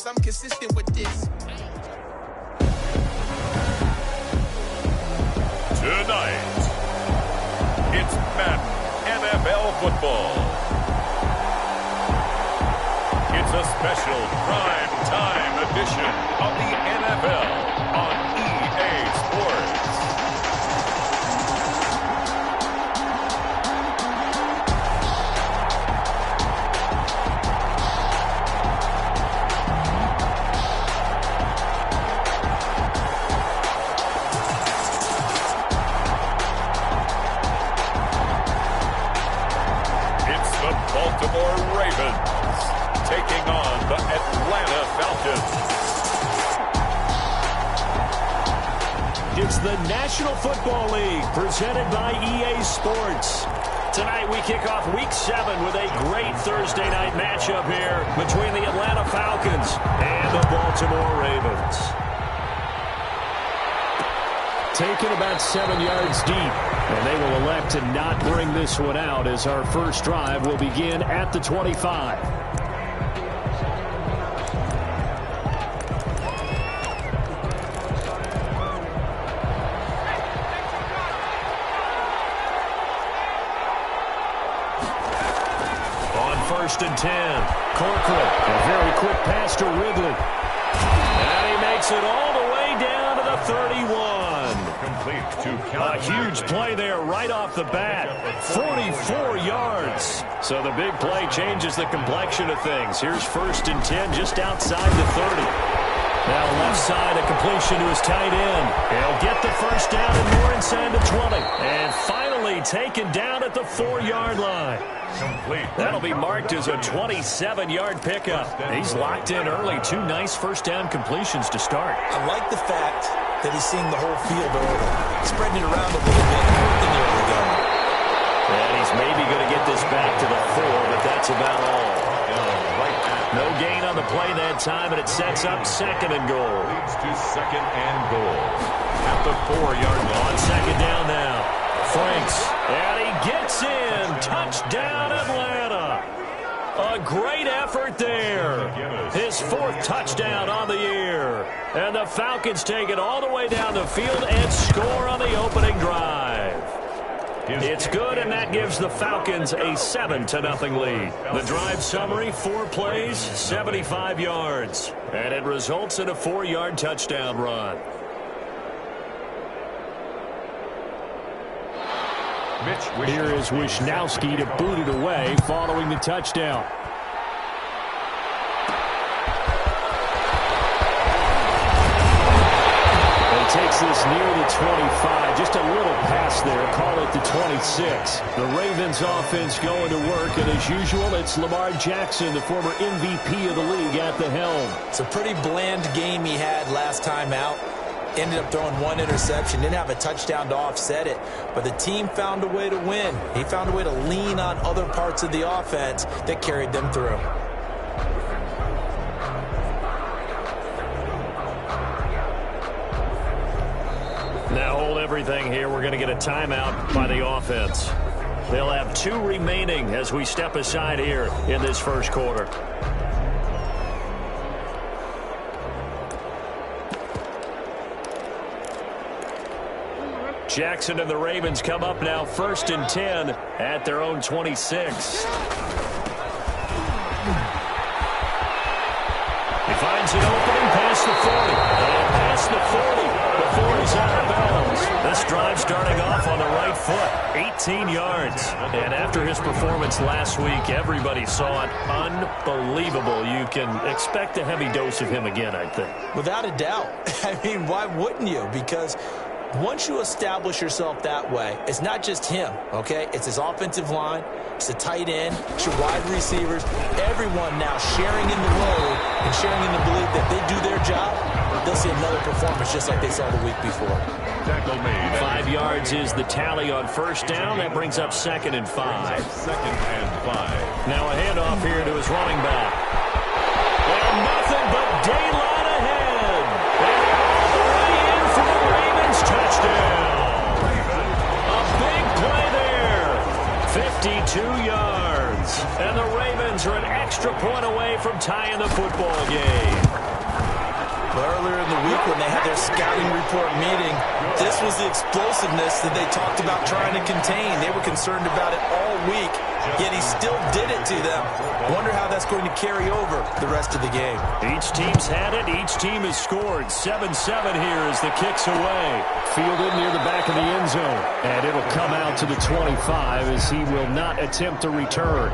I'm consistent with this. Tonight, it's Madden NFL football. It's a special prime time edition of the NFL on EA Sports. Baltimore Ravens taking on the Atlanta Falcons. It's the National Football League presented by EA Sports. Tonight we kick off Week 7 with a great Thursday night matchup here between the Atlanta Falcons and the Baltimore Ravens. Taken about 7 yards deep, and they will elect to not bring this one out as our first drive will begin at the 25. On 1st and 10, Corcoran, a very quick pass to Ridley. And he makes it all the way down to the 31. A huge play there right off the bat. 44 yards. So the big play changes the complexion of things. Here's 1st and 10 just outside the 30. Now left side, a completion to his tight end. He'll get the first down and more inside the 20. And finally taken down at the 4-yard line. That'll be marked as a 27-yard pickup. He's locked in early. 2 nice first down completions to start. I like the fact that he's seeing the whole field early, spreading it around a little bit in the early going. And he's maybe going to get this back to the 4, but that's about all. No gain on the play that time, and it sets up 2nd and goal. Leads to 2nd and goal at the 4-yard line. On 2nd down now. Franks, and he gets in. Touchdown, Atlanta. A great effort there. His 4th touchdown on the year. And the Falcons take it all the way down the field and score on the opening drive. It's good, and that gives the Falcons a 7-0 lead. The drive summary, 4 plays, 75 yards. And it results in a 4-yard touchdown run. Here is Wisnowski to boot it away following the touchdown. He takes this near the 25. Just a little pass there. Call it the 26. The Ravens offense going to work, and as usual, it's Lamar Jackson, the former MVP of the league, at the helm. It's a pretty bland game he had last time out. Ended up throwing 1 interception. Didn't have a touchdown to offset it. But the team found a way to win. He found a way to lean on other parts of the offense that carried them through. Now hold everything here. We're going to get a timeout by the offense. They'll have 2 remaining as we step aside here in this first quarter. Jackson and the Ravens come up now 1st and 10 at their own 26. He finds an opening past the 40. And past the 40 before he's out of bounds. This drive starting off on the right foot. 18 yards. And after his performance last week, everybody saw it. Unbelievable. You can expect a heavy dose of him again, I think. Without a doubt. I mean, why wouldn't you? Because once you establish yourself that way, it's not just him, okay? It's his offensive line, it's the tight end, it's your wide receivers, everyone now sharing in the load and sharing in the belief that they do their job, they'll see another performance just like they saw the week before. 5 yards is the tally on 1st down. That brings up 2nd and 5. 2nd and 5. Now a handoff here to his running back. And nothing but daylight ahead. And all the way in for the Ravens touchdown. A big play there. 52 yards. And the Ravens are an extra point away from tying the football game. Well, earlier in the week when they had their scouting report meeting, this was the explosiveness that they talked about trying to contain. They were concerned about it all week, yet he still did it to them. Wonder how that's going to carry over the rest of the game. Each team's had it. Each team has scored. 7-7 here as the kick's away. Fielded near the back of the end zone. And it'll come out to the 25 as he will not attempt to return.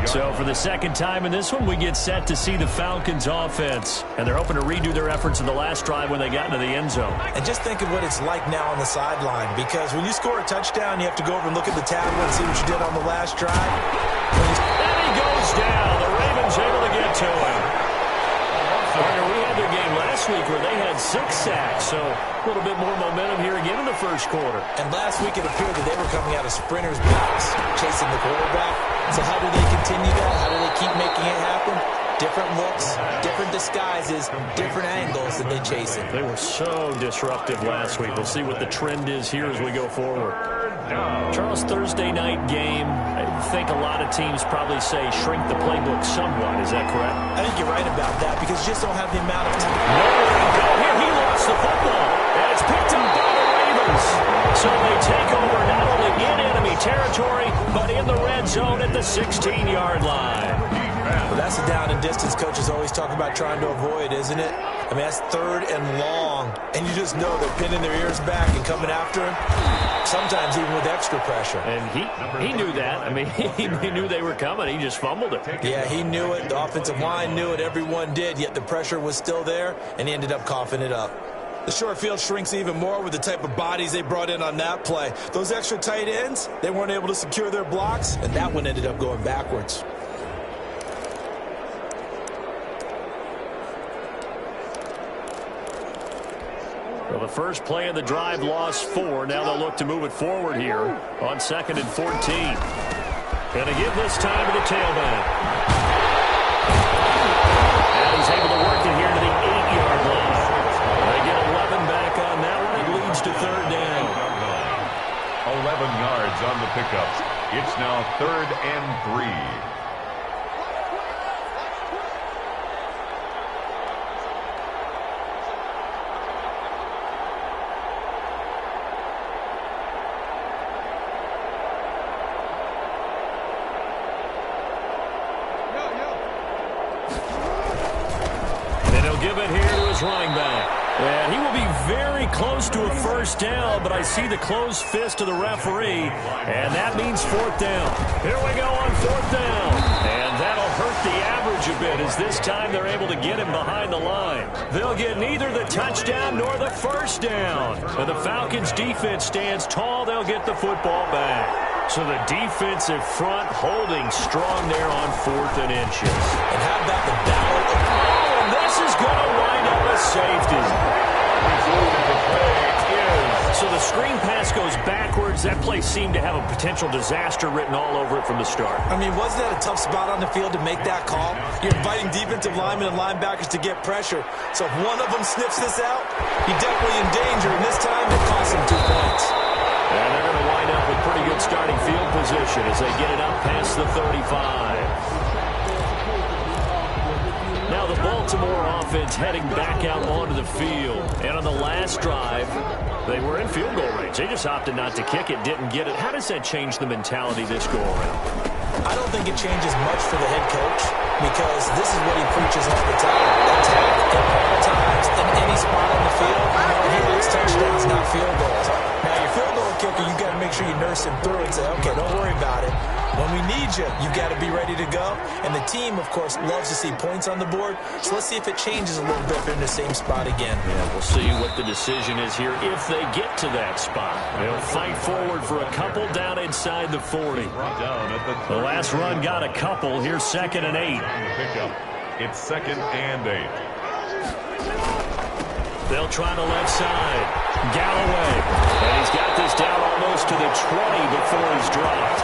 So for the second time in this one, we get set to see the Falcons offense. And they're hoping to redo their efforts in the last drive when they got into the end zone. And just think of what it's like now on the sideline, because when you score a touchdown, you have to go over and look at the tablet and see what you did on the last drive. And he goes down. The Ravens able to get to him. We had their game last week where they had 6 sacks, so a little bit more momentum here again in the first quarter. And last week it appeared that they were coming out of sprinters' blocks, chasing the quarterback. So how do they continue that? How do they keep making it happen? Different looks, different disguises, different angles that they chase it. They were so disruptive last week. We'll see what the trend is here as we go forward. Charles, Thursday night game, I think a lot of teams probably say shrink the playbook somewhat. Is that correct? I think you're right about that because you just don't have the amount of time. Nowhere to go here. He lost the football, and it's picked up by the Ravens. So they take over not only in enemy territory, but in the red zone at the 16-yard line. Well, that's the down and distance coaches always talk about trying to avoid, isn't it? I mean, that's 3rd and long, and you just know they're pinning their ears back and coming after him, sometimes even with extra pressure. And he knew that. I mean, he knew they were coming. He just fumbled it. Yeah, he knew it. The offensive line knew it. Everyone did, yet the pressure was still there, and he ended up coughing it up. The short field shrinks even more with the type of bodies they brought in on that play. Those extra tight ends, they weren't able to secure their blocks, and that one ended up going backwards. Well, the first play of the drive lost 4. Now they'll look to move it forward here on 2nd and 14. And to give this time to the tailback. And he's able to work it here to the 8-yard line. They get 11 back on that one. It leads to 3rd down. 11 yards on the pickup. It's now 3rd and 3. Give it here to his running back. And he will be very close to a first down, but I see the closed fist of the referee, and that means 4th down. Here we go on 4th down. And that'll hurt the average a bit as this time they're able to get him behind the line. They'll get neither the touchdown nor the first down. But the Falcons defense stands tall. They'll get the football back. So the defensive front holding strong there on 4th and inches. And how about the battle of... This is going to wind up a safety. So the screen pass goes backwards. That play seemed to have a potential disaster written all over it from the start. I mean, wasn't that a tough spot on the field to make that call? You're inviting defensive linemen and linebackers to get pressure. So if one of them sniffs this out, you're definitely in danger. And this time, it costs him 2 points. And they're going to wind up with pretty good starting field position as they get it up past the 35. Now the Baltimore offense heading back out onto the field. And on the last drive, they were in field goal range. They just opted not to kick it, didn't get it. How does that change the mentality this go-around? I don't think it changes much for the head coach because this is what he preaches all the time. Attack at all times in any spot on the field. He likes touchdowns, not field goals. Now, your field goal kicker, you got to make sure you nurse him through and say, okay, don't worry about it. When we need you, you got to be ready to go. And the team, of course, loves to see points on the board. So let's see if it changes a little bit if they're in the same spot again. Yeah, we'll see what the decision is here if they get to that spot. They'll fight forward for a couple down inside the 40. The last run got a couple. Here's 2nd and 8. It's 2nd and 8. They'll try the left side. Galloway. And he's got this down almost to the 20 before he's dropped.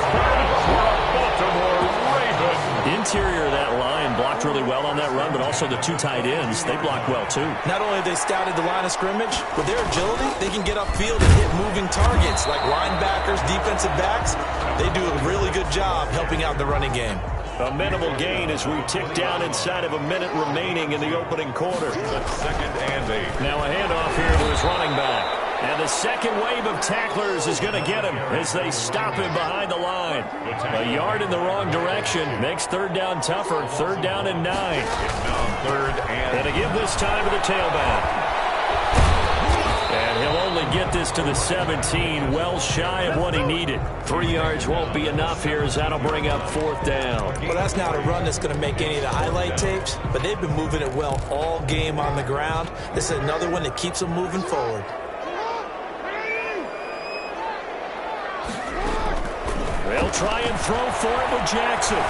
Baltimore Ravens. Interior of that line blocked really well on that run, but also the 2 tight ends, they blocked well too. Not only have they scouted the line of scrimmage, with their agility, they can get upfield and hit moving targets like linebackers, defensive backs. They do a really good job helping out the running game. A minimal gain as we tick down inside of a minute remaining in the opening quarter. Second and 8. Now a handoff here to his running back. And the second wave of tacklers is going to get him as they stop him behind the line. A yard in the wrong direction makes third down tougher. Third down and 9. Now third And to give this time to the tailback. And he'll only get this to the 17, well shy of what he needed. 3 yards won't be enough here as that'll bring up fourth down. Well, that's not a run that's going to make any of the highlight tapes, but they've been moving it well all game on the ground. This is another one that keeps them moving forward. They'll try and throw for it with Jackson.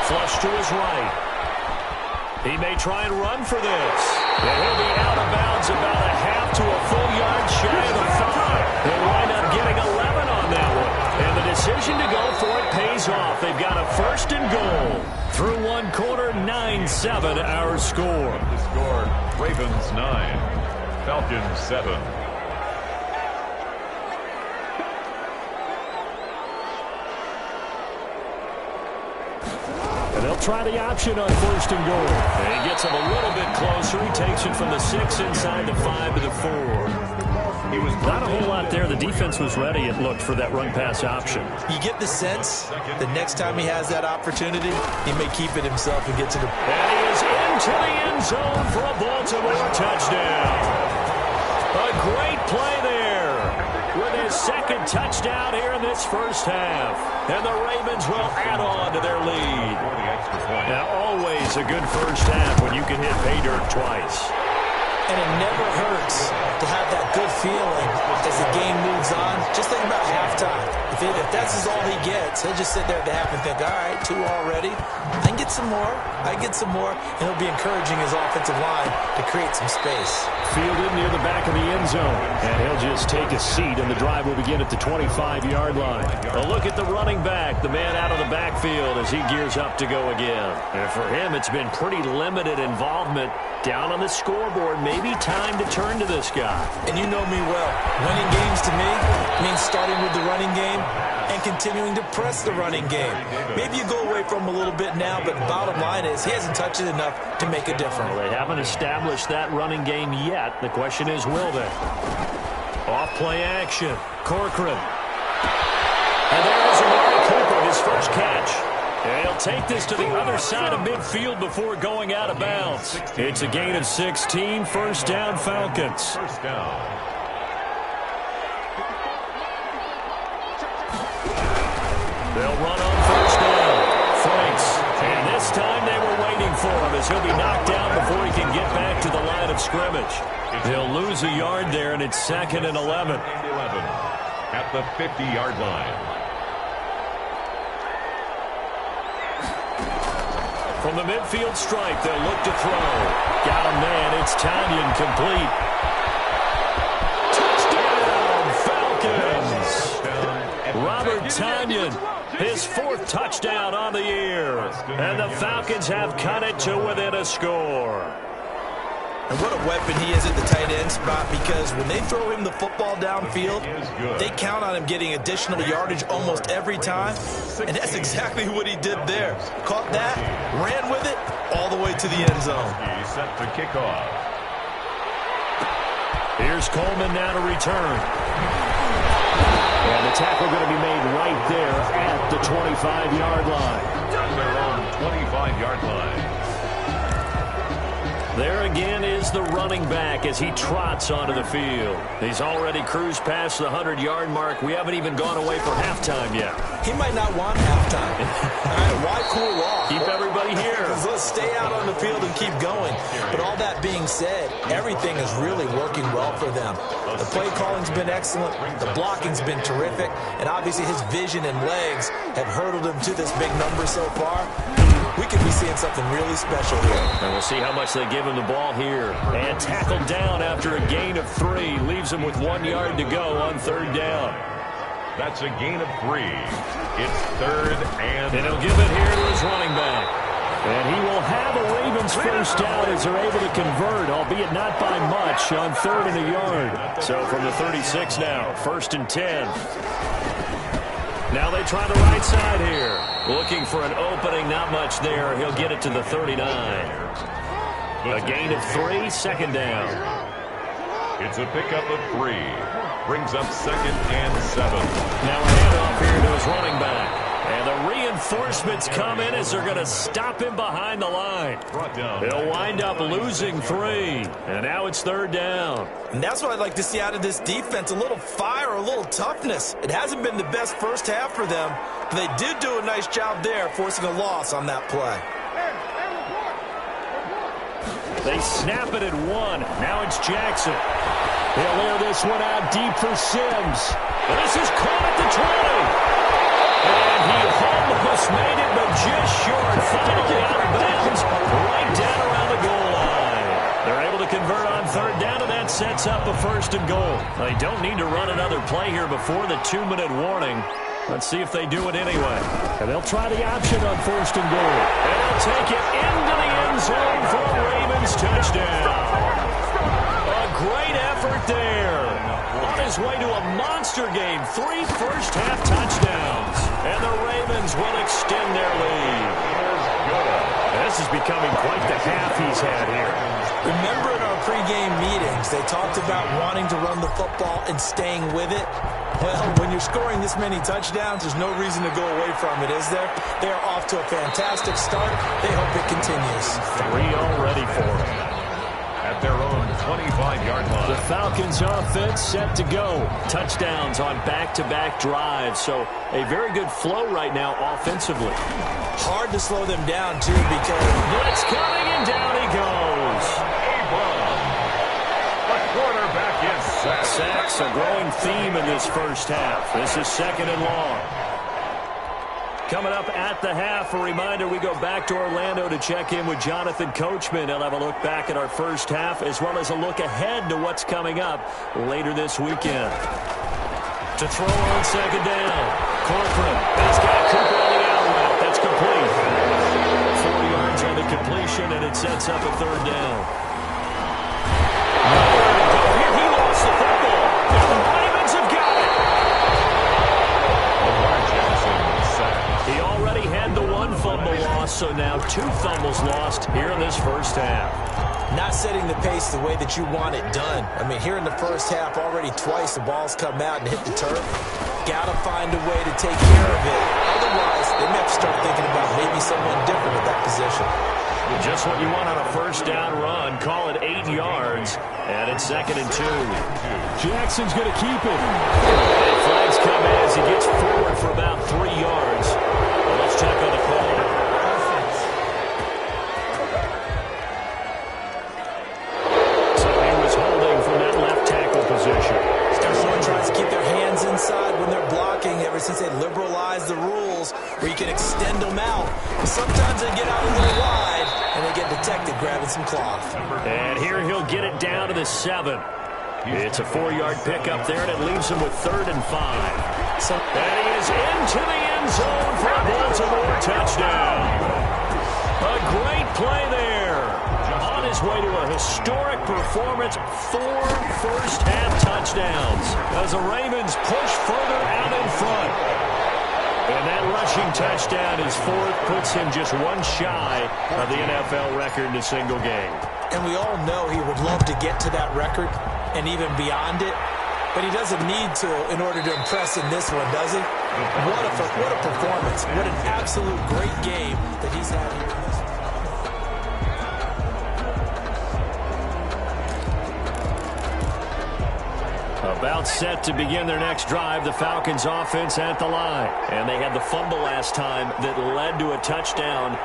Flush to his right. He may try and run for this. And he'll be out of bounds about a half to a full yard shy of the 5. He'll wind up getting 11 on that one. And the decision to go for it pays off. They've got a first and goal. Through one quarter, 9-7 our score. The score, Ravens 9, Falcons 7. And they'll try the option on first and goal. And he gets him a little bit closer. He takes it from the 6 inside the 5 to the 4. He was not a whole lot there. The defense was ready, it looked, for that run-pass option. You get the sense the next time he has that opportunity, he may keep it himself and get to the... And he is into the end zone for a Baltimore touchdown. A great play there with his second touchdown here in this first half. And the Ravens will add on to their lead. Now, always a good first half when you can hit pay dirt twice. And it never hurts to have that good feeling as the game moves on. Just think about halftime. If that's all he gets, he'll just sit there at the half and think, all right, 2 already. I can get some more. I get some more. And he'll be encouraging his offensive line to create some space. Fielded near the back of the end zone. And he'll just take a seat, and the drive will begin at the 25-yard line. A look at the running back, the man out of the backfield as he gears up to go again. And for him, it's been pretty limited involvement down on the scoreboard. Maybe time to turn to this guy. And you know me well. Winning games to me means starting with the running game and continuing to press the running game. Maybe you go away from him a little bit now, but the bottom line is he hasn't touched it enough to make a difference. Well, they haven't established that running game yet. The question is, will they? Off play action. Corcoran. And there is Amari Cooper, his first catch. And he'll take this to the other side of midfield before going out of bounds. It's a gain of 16. First down, Falcons. First down. They'll run on first down. Franks. And this time they were waiting for him as he'll be knocked down before he can get back to the line of scrimmage. They'll lose a yard there, and it's 2nd and 11. At the 50-yard line. From the midfield stripe, they'll look to throw. Got a man. It's Tanyan complete. Touchdown, Falcons. Robert Tanyan, his 4th touchdown on the year. And the Falcons have cut it to within a score. And what a weapon he is at the tight end spot, because when they throw him the football downfield, they count on him getting additional yardage almost every time. And that's exactly what he did there. Caught that, ran with it, all the way to the end zone. He's set to kick off. Here's Coleman now to return. And the tackle going to be made right there at the 25-yard line. Their own 25-yard line. There again is the running back as he trots onto the field. He's already cruised past the 100-yard mark. We haven't even gone away for halftime yet. He might not want halftime. All right, why cool off? Keep everybody here. Let's stay out on the field and keep going. But all that being said, everything is really working well for them. The play calling's been excellent. The blocking's been terrific. And obviously his vision and legs have hurdled him to this big number so far. We could be seeing something really special here. And we'll see how much they give him the ball here. And tackled down after a gain of 3. Leaves him with 1 yard to go on 3rd down. That's a gain of 3. It's 3rd and... And he'll give it here to his running back. And he will have a Ravens first down as they're able to convert, albeit not by much, on 3rd and a yard. So from the 36 now, 1st and 10. Now they try the right side here. Looking for an opening, not much there. He'll get it to the 39. A gain of 3, second down. It's a pickup of 3. Brings up 2nd and 7. Now a handoff here to his running back. And the reinforcements come in as they're going to stop him behind the line. He'll wind up losing 3. And now it's 3rd down. And that's what I'd like to see out of this defense, a little fire, a little toughness. It hasn't been the best first half for them, but they did do a nice job there, forcing a loss on that play. They snap it at 1. Now it's Jackson. He'll air this one out deep for Sims. This is caught at the 20. And he almost made it, but just short. Finally out of bounds, right down around the goal line. They're able to convert on 3rd down, and that sets up a 1st and goal. They don't need to run another play here before the 2-minute warning. Let's see if they do it anyway. And they'll try the option on 1st and goal. And they'll take it into the end zone for a Ravens touchdown. A great effort there. On his way to a monster game. 3 first-half touchdowns. And the Ravens will extend their lead. This is becoming quite the half he's had here. Remember in our pregame meetings, they talked about wanting to run the football and staying with it? Well, when you're scoring this many touchdowns, there's no reason to go away from it, is there? They are off to a fantastic start. They hope it continues. 3 already for them. At their own 25-yard line. The Falcons offense set to go. Touchdowns on back-to-back drives. So a very good flow right now offensively. Hard to slow them down, too, because blitz coming, and down he goes. The quarterback is sacked. Sacks a growing theme in this first half. This is 2nd and long. Coming up at the half, a reminder, we go back to Orlando to check in with Jonathan Coachman. He'll have a look back at our first half as well as a look ahead to what's coming up later this weekend. To throw on 2nd down. Corcoran has got Cooper on the out route. That's complete. 4 yards on the completion, and it sets up a 3rd down. Here he lost the football. The Ravens have got it. He already had the 1 fumble loss, so now 2 fumbles lost here in this first half. Not setting the pace the way that you want it done. I mean, here in the first half, already twice the ball's come out and hit the turf. Got to find a way to take care of it. Otherwise, they may have to start thinking about maybe someone different at that position. Just what you want on a first down run. Call it 8 yards, and it's 2nd and 2. Jackson's going to keep it. And flags come as he gets forward for about 3 yards. Well, let's check on the call. So he was holding from that left tackle position. Everyone tries to keep their hands inside when they're blocking ever since they liberalized the rules where you can extend them out. Sometimes they get out a little wide and they get detected grabbing some cloth. And here he'll get it down to the 7. It's a 4-yard pickup there, and it leaves him with 3rd and 5. And he is into the end zone for a Baltimore touchdown. A great play there. On his way to a historic performance, 4 first-half touchdowns as the Ravens push further out in front. And that rushing touchdown is 4th, puts him just 1 shy of the NFL record in a single game. And we all know he would love to get to that record and even beyond it, but he doesn't need to in order to impress in this one, does he? What a performance. What an absolute great game that he's had here in this one. About set to begin their next drive, the Falcons offense at the line. And they had the fumble last time that led to a touchdown.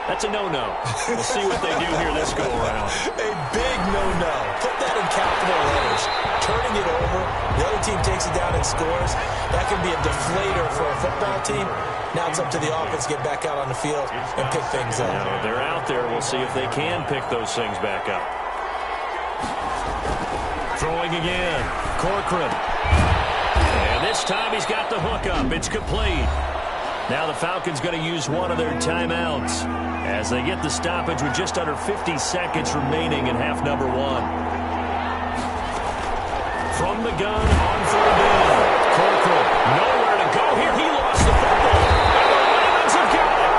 That's a no-no. We'll see what they do here this go-around. A big no-no. Put that in capital letters. Turning it over, the other team takes it down and scores. That can be a deflator for a football team. Now it's up to the offense to get back out on the field and pick things up. Now they're out there. We'll see if they can pick those things back up. Throwing again. Corcoran. And this time he's got the hook up. It's complete. Now the Falcons going to use one of their timeouts as they get the stoppage with just under 50 seconds remaining in half number 1. From the gun on 3rd down. Corcoran nowhere to go Oh, here he lost the football. And the Ravens have got it.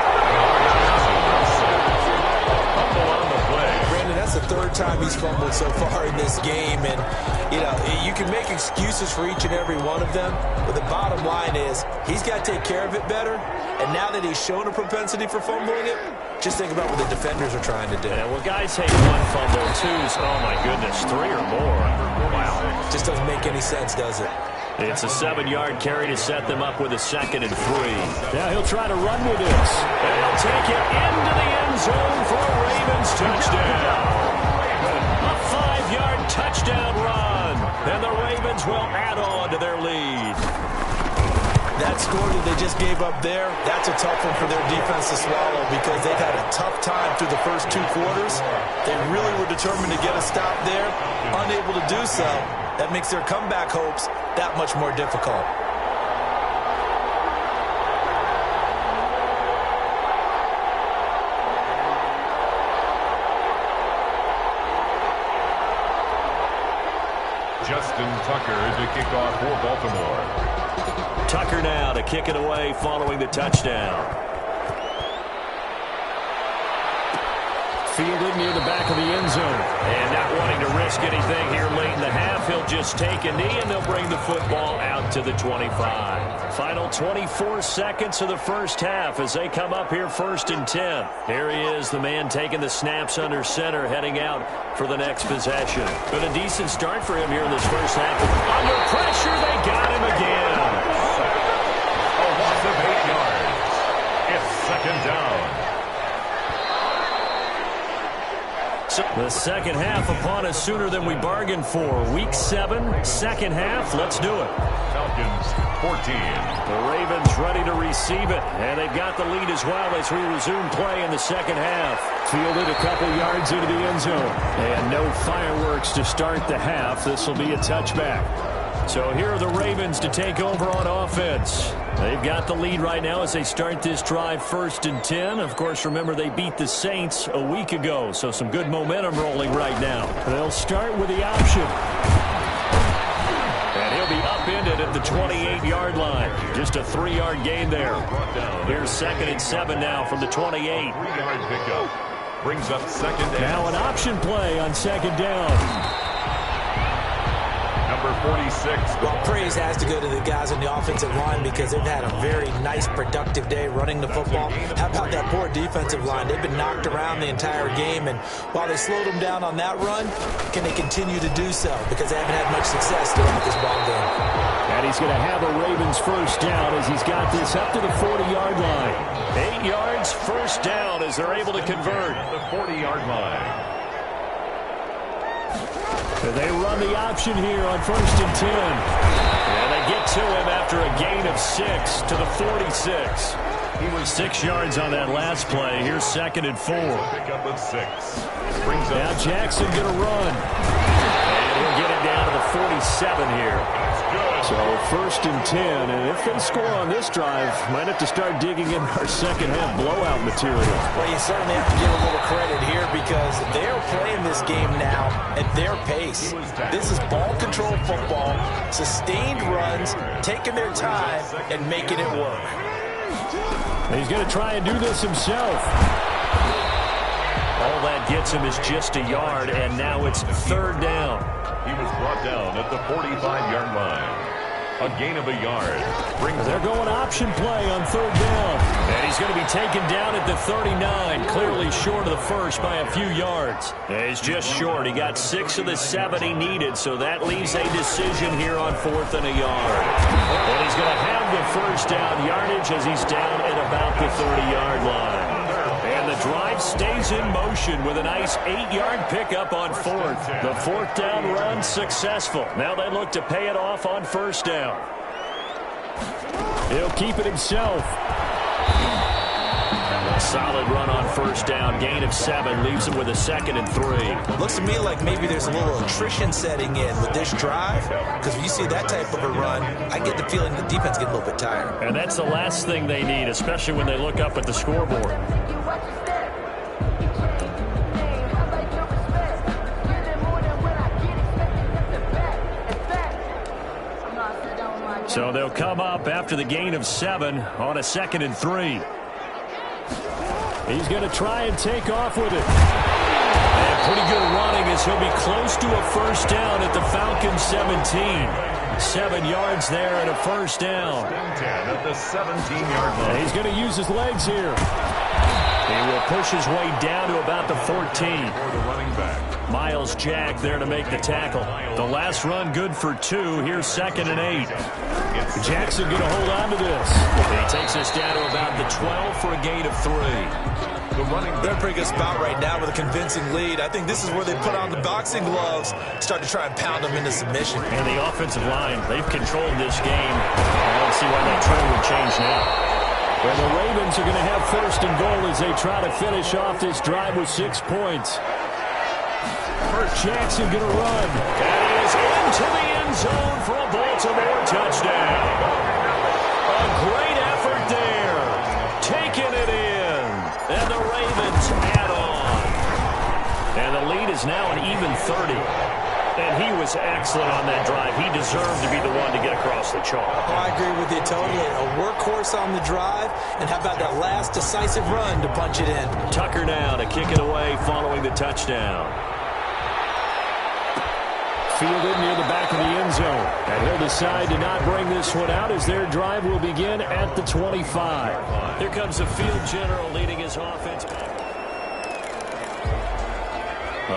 Fumble on the play. Brandon, that's the third time he's fumbled so far in this game. And, you know, you can make excuses for each and every one of them. But the bottom line is he's got to take care of it better. And now that he's shown a propensity for fumbling it, just think about what the defenders are trying to do. Yeah, well, guys hate one fumble, twos. Oh, my goodness, 3 or more. Wow. Just doesn't make any sense, does it? It's a 7-yard carry to set them up with a 2nd and 3. Now he'll try to run with this. And he'll take it into the end zone for a Ravens touchdown. A 5-yard touchdown run. And the Ravens will add on to their lead. That score that they just gave up there, that's a tough one for their defense to swallow because they've had a tough time through the first 2 quarters. They really were determined to get a stop there, unable to do so. That makes their comeback hopes that much more difficult. Justin Tucker to kick off for Baltimore. Tucker now to kick it away following the touchdown. Fielded near the back of the end zone. And not wanting to risk anything here late in the half, he'll just take a knee and they'll bring the football out to the 25. Final 24 seconds of the first half as they come up here 1st and 10. Here he is, the man taking the snaps under center, heading out for the next possession. But a decent start for him here in this first half. Under pressure, they got him again. A loss of 8 yards. It's 2nd down. The second half upon us sooner than we bargained for. Week 7, second half. Let's do it. Falcons 14. The Ravens ready to receive it. And they've got the lead as well as we resume play in the second half. Fielded a couple yards into the end zone. And no fireworks to start the half. This will be a touchback. So here are the Ravens to take over on offense. They've got the lead right now as they start this drive 1st and 10. Of course, remember they beat the Saints a week ago, so some good momentum rolling right now. They'll start with the option. And he'll be upended at the 28-yard line. Just a 3-yard gain there. Here's 2nd and 7 now from the 28. 3-yard pickup. Brings up 2nd and Now an option play on 2nd down. number 46. Well, praise has to go to the guys on the offensive line because they've had a very nice, productive day running the football. How about that poor defensive line? They've been knocked around the entire game, and while they slowed them down on that run, can they continue to do so? Because they haven't had much success throughout this ball game. And he's going to have a Ravens first down as he's got this up to the 40-yard line. 8 yards, first down as they're able to convert. The 40-yard line. They run the option here on 1st and 10. And they get to him after a gain of 6 to the 46. He was 6 yards on that last play. Here's 2nd and 4. Pick up of 6. Brings Now up Jackson going to run. And he'll get it down to the 47 here. So 1st and 10. And if they score on this drive, might have to start digging in our second half blowout material. Well, you certainly have to give a little credit here because they're playing this game now at their pace. This is ball control football, sustained runs, taking their time and making it work. He's going to try and do this himself. All that gets him is just a yard, and now it's 3rd down. He was brought down at the 45-yard line. A gain of a yard. They're going option play on 3rd down. And he's going to be taken down at the 39, clearly short of the first by a few yards. And he's just short. He got 6 of the 7 he needed, so that leaves a decision here on 4th and a yard. And he's going to have the first down yardage as he's down at about the 30-yard line. And the drive stays in motion with a nice 8-yard pickup on 4th. The 4th down run successful. Now they look to pay it off on 1st down. He'll keep it himself. A solid run on 1st down. Gain of 7 leaves him with a 2nd and 3. Looks to me like maybe there's a little attrition setting in with this drive because when you see that type of a run, I get the feeling the defense gets a little bit tired. And that's the last thing they need, especially when they look up at the scoreboard. So they'll come up after the gain of 7 on a 2nd and 3. He's going to try and take off with it. And pretty good running as he'll be close to a first down at the Falcons' 17. 7 yards there and a first down. 10 at the 17-yard line. He's going to use his legs here. He will push his way down to about the 14. For the running back. Miles Jack there to make the tackle. The last run good for 2. Here's 2nd and 8. Jackson going to hold on to this. He takes us down to about the 12 for a gain of 3. They're in a pretty good spot right now with a convincing lead. I think this is where they put on the boxing gloves, start to try and pound them into submission. And the offensive line, they've controlled this game. I don't see why that trend would change now. Well, the Ravens are going to have 1st and goal as they try to finish off this drive with 6 points. Jackson going to run. And he is into the end zone for a Baltimore touchdown. A great effort there. Taking it in. And the Ravens add on. And the lead is now an even 30. And he was excellent on that drive. He deserved to be the one to get across the chalk. Oh, I agree with you totally. A workhorse on the drive. And how about that last decisive run to punch it in? Tucker now to kick it away following the touchdown. Fielded near the back of the end zone. And he'll decide to not bring this one out as their drive will begin at the 25. Here comes the field general leading his offense back.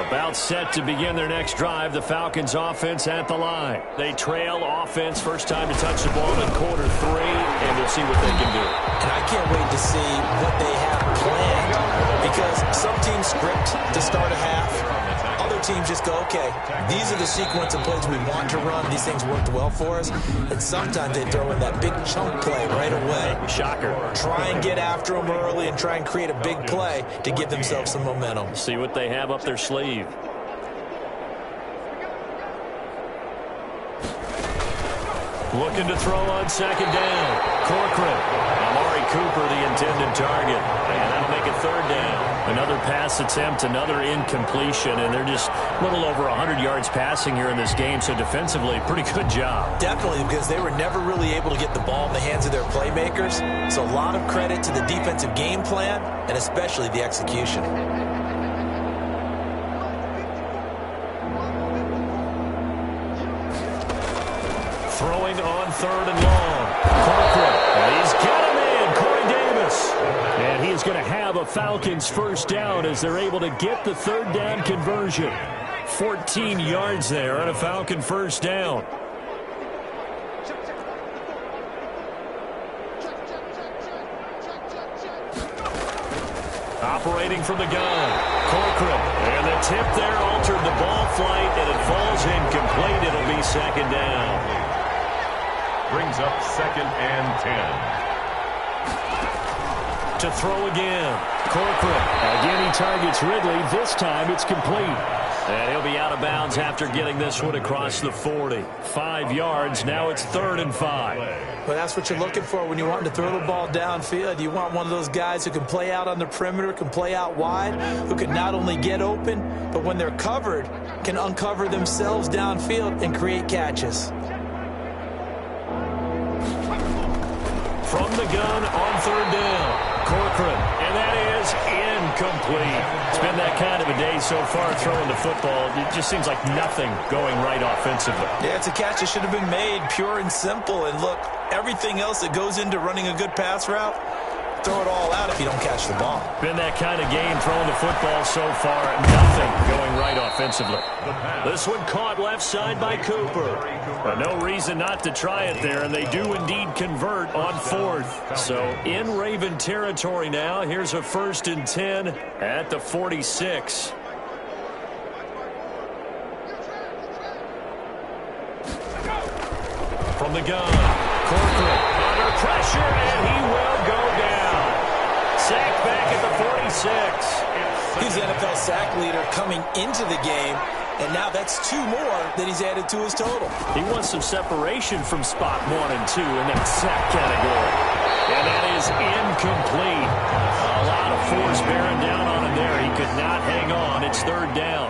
About set to begin their next drive, the Falcons offense at the line. They trail offense, first time to touch the ball in quarter 3, and we'll see what they can do. And I can't wait to see what they have planned, because some teams script to start a half. Other teams just go, okay, these are the sequence of plays we want to run. These things worked well for us. And sometimes they throw in that big chunk play right away. Shocker. Try and get after them early and try and create a big play to give themselves some momentum. See what they have up their sleeve. Looking to throw on 2nd down. Corcoran. Amari Cooper, the intended target. And that'll make it 3rd down. Another pass attempt, another incompletion, and they're just a little over 100 yards passing here in this game, so defensively, pretty good job. Definitely, because they were never really able to get the ball in the hands of their playmakers. So a lot of credit to the defensive game plan, and especially the execution. Throwing on 3rd and long. Corcoran, and he's got him in, Corey Davis. And he is going to have a Falcons first down as they're able to get the 3rd down conversion. 14 yards there on a Falcon first down. Operating from the gun. Corcoran. And the tip there altered the ball flight, and it falls incomplete. It'll be 2nd down. Brings up 2nd and 10. To throw again. Corcoran. Again, he targets Ridley. This time it's complete. And he'll be out of bounds after getting this one across the 40. 5 yards. Now it's 3rd and 5. Well, that's what you're looking for when you want to throw the ball downfield. You want one of those guys who can play out on the perimeter, can play out wide, who can not only get open, but when they're covered, can uncover themselves downfield and create catches. From the gun on 3rd down. Corcoran, and that is incomplete. It's been that kind of a day so far throwing the football. It just seems like nothing going right offensively. Yeah, it's a catch that should have been made, pure and simple. And look, everything else that goes into running a good pass route, throw it all out if you don't catch the ball. Been that kind of game throwing the football so far. Nothing going right offensively. This one caught left side by Cooper. But no reason not to try it there, and they do indeed convert on 4th. So in Raven territory now. Here's a 1st and 10 at the 46. From the gun, Corcoran under pressure, and he will go down. Sacked back at the 46. He's the NFL sack leader coming into the game, and now that's 2 more that he's added to his total. He wants some separation from spot 1 and 2 in that sack category. And that is incomplete. A lot of force bearing down on him there. He could not hang on. It's 3rd down.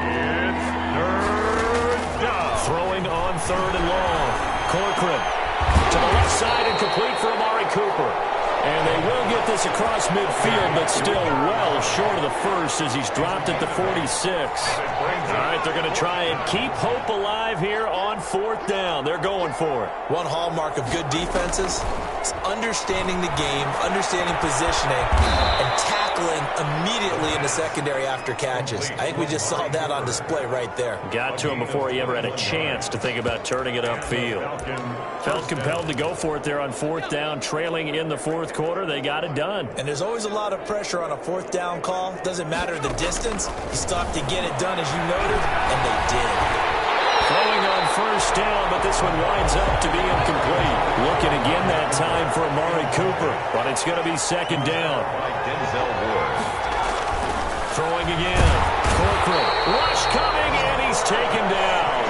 It's 3rd down. Throwing on 3rd and long. Corcoran. To the left side and complete for Amari Cooper. And they will get this across midfield, but still well short of the first as he's dropped at the 46. All right, they're going to try and keep hope alive here on fourth down. They're going for it. One hallmark of good defenses is understanding the game, understanding positioning, and tackling immediately in the secondary after catches. I think we just saw that on display right there. Got to him before he ever had a chance to think about turning it upfield. Felt compelled to go for it there on fourth down, trailing in the fourth quarter. They got it done. And there's always a lot of pressure on a fourth down call. Doesn't matter the distance. You stop to get it done, as you noted, and they did. Throwing on first down, but this one winds up to be incomplete. Looking again that time for Amari Cooper, but it's going to be second down. Throwing again. Corcoran. Rush coming, and he's taken down.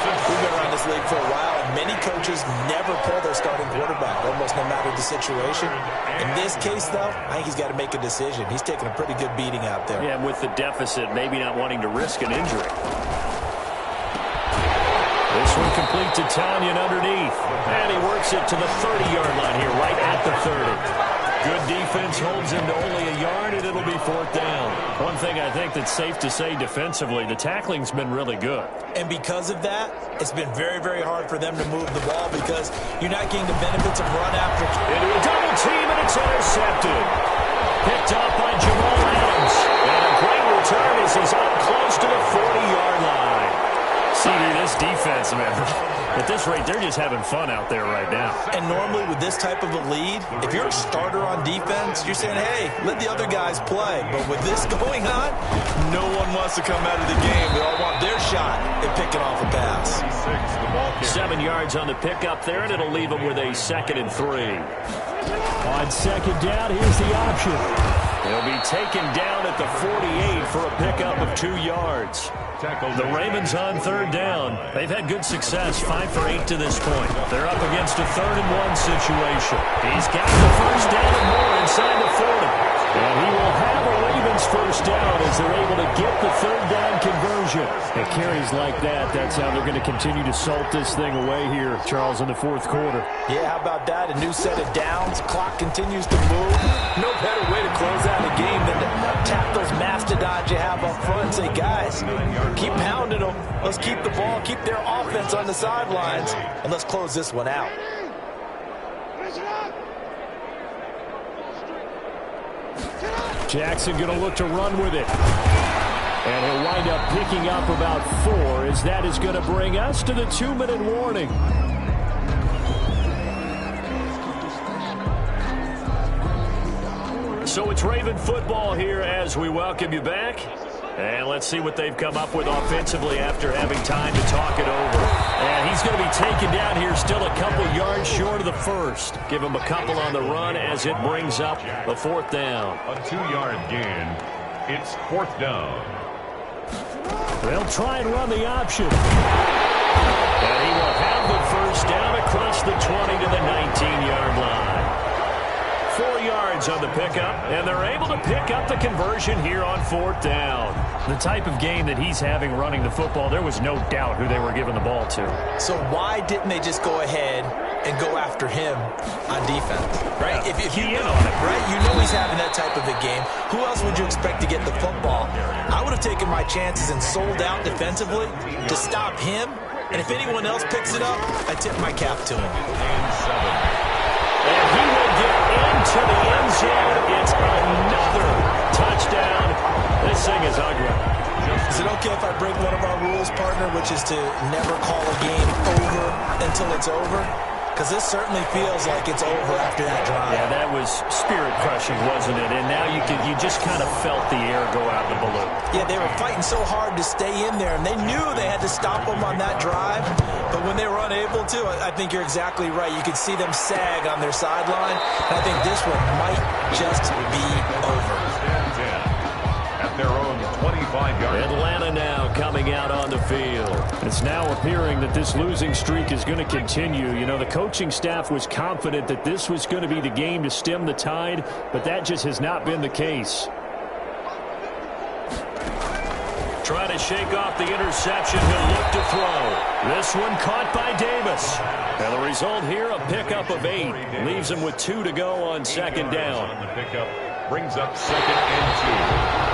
We've been around this league for a while, and many coaches never pull their starting quarterback, almost no matter the situation. In this case, though, I think he's got to make a decision. He's taking a pretty good beating out there. Yeah, with the deficit, maybe not wanting to risk an injury. This one complete to Tanyan underneath. And he works it to the 30-yard line here, right at the 30. Good defense holds him to only a yard, and it'll be fourth down. One thing I think that's safe to say defensively, the tackling's been really good. And because of that, it's been very, very hard for them to move the ball because you're not getting the benefits of run after. Into a double team, and it's intercepted. Picked up by Jamal Adams. And a great return as he's up close to the 40-yard line. CD, this defense, man, at this rate, they're just having fun out there right now. And normally with this type of a lead, if you're a starter on defense, you're saying, hey, let the other guys play. But with this going on, no one wants to come out of the game. They all want their shot at picking off a pass. 7 yards on the pickup there, and it'll leave them with a 2nd and 3. On second down, here's the option. They'll be taken down at the 48 for a pickup of 2 yards. The Ravens on third down. They've had good success, 5 for 8 to this point. They're up against a 3rd and 1 situation. He's got the first down and more inside the 40. And he will have a Ravens first down as they're able to get the 3rd down conversion. And carries like that, that's how they're going to continue to salt this thing away here, Charles, in the fourth quarter. Yeah, how about that? A new set of downs. Clock continues to move. No better way to close out a game than to tap those mastodons you have up front and say, guys, keep pounding them. Let's keep the ball, keep their offense on the sidelines, and let's close this one out. Jackson going to look to run with it. And he'll wind up picking up about 4 as that is going to bring us to the 2-minute warning. So it's Raven football here as we welcome you back. And let's see what they've come up with offensively after having time to talk it over. And he's going to be taken down here still a couple yards short of the first. Give him a couple on the run as it brings up the 4th down. A 2-yard gain. It's 4th down. They'll try and run the option. And he will have the first down across the 20 to the 19-yard line. 4 yards on the pickup, and they're able to pick up the conversion here on 4th down. The type of game that he's having running the football, there was no doubt who they were giving the ball to. So why didn't they just go ahead and go after him on defense, right? Yeah. If you know it, right? You know he's having that type of a game. Who else would you expect to get the football? I would have taken my chances and sold out defensively to stop him. And if anyone else picks it up, I tip my cap to him. And he will get into the end zone. It's another touchdown. This thing is ugly. Is it okay if I break one of our rules, partner, which is to never call a game over until it's over? Because this certainly feels like it's over after that drive. Yeah, that was spirit-crushing, wasn't it? And now you just kind of felt the air go out of the balloon. Yeah, they were fighting so hard to stay in there, and they knew they had to stop them on that drive. But when they were unable to, I think you're exactly right. You could see them sag on their sideline. And I think this one might just be over. At their own 25-yard. Atlanta now coming out on the field. It's now appearing that this losing streak is going to continue. You know, the coaching staff was confident that this was going to be the game to stem the tide, but that just has not been the case. try to shake off the interception. He'll look to throw. This one caught by Davis. And the result here, a pickup of 8. Leaves him with 2 to go on second down. The pickup brings up 2nd and 2.